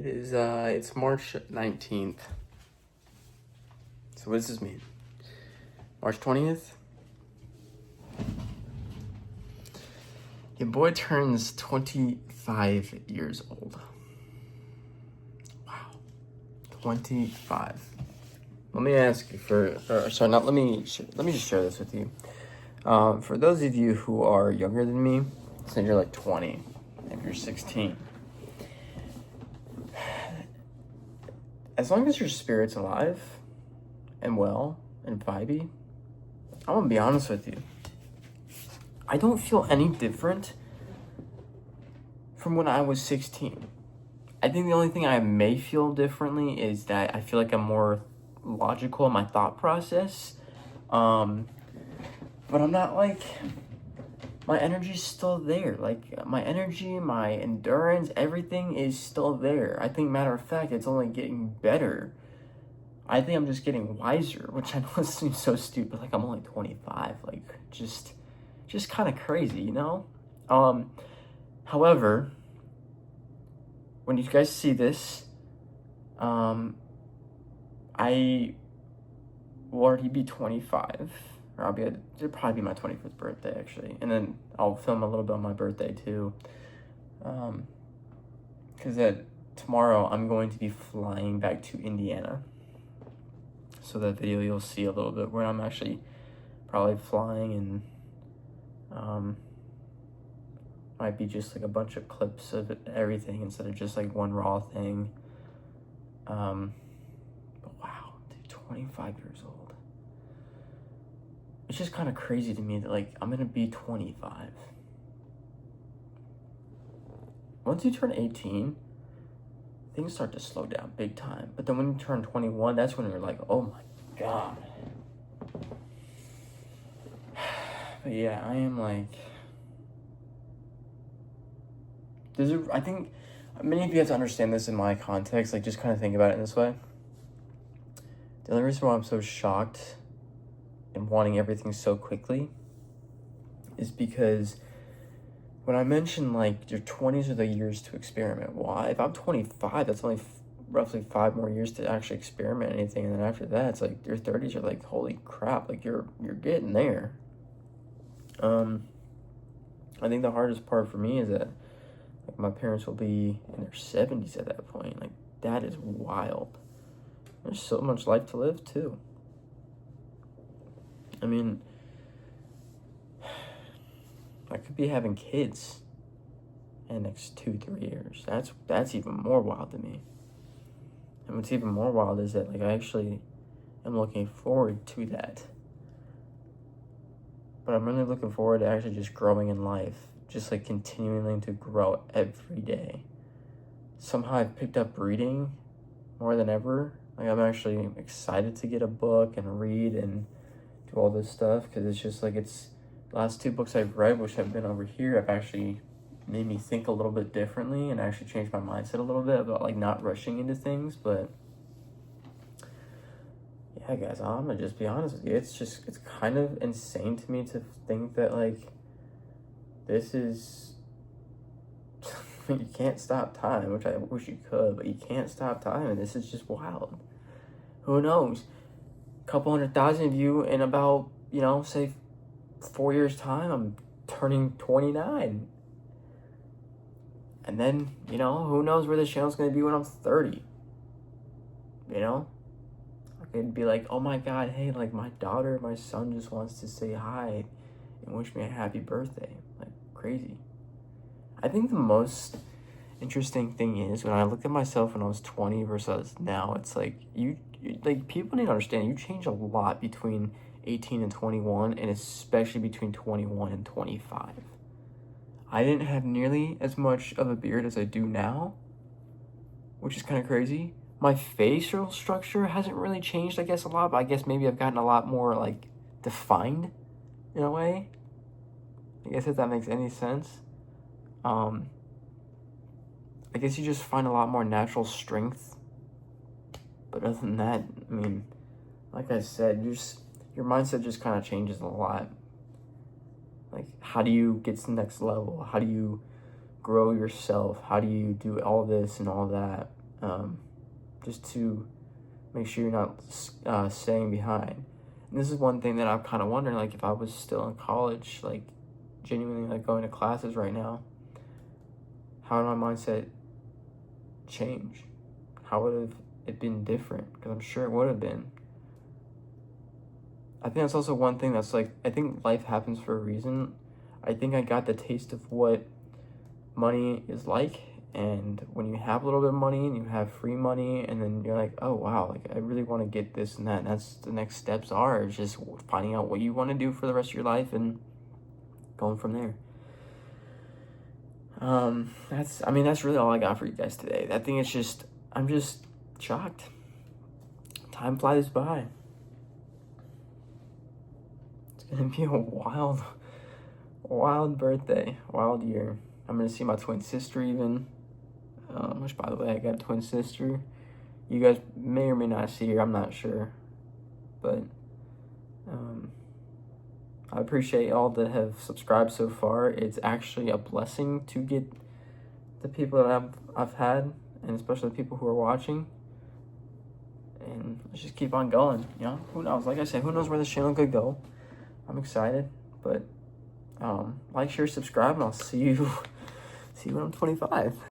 It's March 19th. So what does this mean? March 20th? Your boy turns 25 years old. Wow. 25. Let me ask you let me just share this with you. For those of you who are younger than me, say you're like 20, if you're 16, as long as your spirit's alive and well and vibey, I'm gonna be honest with you, I don't feel any different from when I was 16. I think the only thing I may feel differently is that I feel like I'm more logical in my thought process. But I'm not like, my energy's still there. Like, my energy, my endurance, everything is still there. I think, matter of fact, it's only getting better. I think I'm just getting wiser, which I know seems so stupid. Like, I'm only 25. Like, just kind of crazy, you know? However, when you guys see this, I will already be 25. Or it'll probably be my 25th birthday, actually. And then I'll film a little bit on my birthday, too. Because tomorrow I'm going to be flying back to Indiana. So that video you'll see a little bit where I'm actually probably flying, and might be just like a bunch of clips of everything instead of just like one raw thing. But wow, dude, 25 years old. It's just kind of crazy to me that, like, I'm gonna be 25. Once you turn 18, things start to slow down big time. But then when you turn 21, that's when you're like, oh my God. But yeah, I am like, I think many of you have to understand this in my context, like just kind of think about it in this way. The only reason why I'm so shocked and wanting everything so quickly is because when I mentioned like your 20s are the years to experiment, well, if I'm 25, that's only roughly 5 more years to actually experiment anything, and then after that, it's like your 30s are like, holy crap, like you're getting there. I think the hardest part for me is that like my parents will be in their 70s at that point. Like, that is wild. There's so much life to live too. I mean, I could be having kids in the next 2-3 years. That's even more wild to me. And what's even more wild is that, like, I actually am looking forward to that. But I'm really looking forward to actually just growing in life, just like continuing to grow every day. Somehow I've picked up reading more than ever. Like, I'm actually excited to get a book and read and do all this stuff, because it's just like, it's the last 2 books I've read, which have been over here, have actually made me think a little bit differently and actually changed my mindset a little bit about like not rushing into things. But yeah, guys, I'm gonna just be honest with you, it's kind of insane to me to think that like this is you can't stop time, which I wish you could, but you can't stop time, and this is just wild. Who knows? Couple 100,000 of you in about, say 4 years time, I'm turning 29. And then, who knows where this channel's going to be when I'm 30. I could be like, oh my God, hey, like my son just wants to say hi and wish me a happy birthday. Like, crazy. I think the most interesting thing is when I look at myself when I was 20 versus now, it's like like people need to understand you change a lot between 18 and 21, and especially between 21 and 25. I didn't have nearly as much of a beard as I do now, which is kind of crazy. My facial structure hasn't really changed, I guess, a lot, but I guess maybe I've gotten a lot more like defined in a way. I guess if that makes any sense. I guess you just find a lot more natural strength. But other than that, I mean, like I said, your mindset just kind of changes a lot. Like, how do you get to the next level? How do you grow yourself? How do you do all this and all that? just to make sure you're not staying behind. And this is one thing that I'm kind of wondering, like, if I was still in college, like, genuinely, like, going to classes right now, how would my mindset change? How would have it been different? Because I'm sure it would have been. I think that's also one thing that's, like, I think life happens for a reason. I think I got the taste of what money is like, and when you have a little bit of money and you have free money, and then you're like, oh wow, like I really want to get this and that, and that's the next steps are just finding out what you want to do for the rest of your life and going from there. That's really all I got for you guys today. I think I'm just shocked. Time flies by. It's gonna be a wild birthday, wild year. I'm gonna see my twin sister even, which, by the way, I got a twin sister. You guys may or may not see her, I'm not sure, but I appreciate all that have subscribed so far. It's actually a blessing to get the people that I've had, and especially the people who are watching. And let's just keep on going, you know? Who knows? Like I said, who knows where this channel could go? I'm excited, but like, share, subscribe, and I'll see you when I'm 25.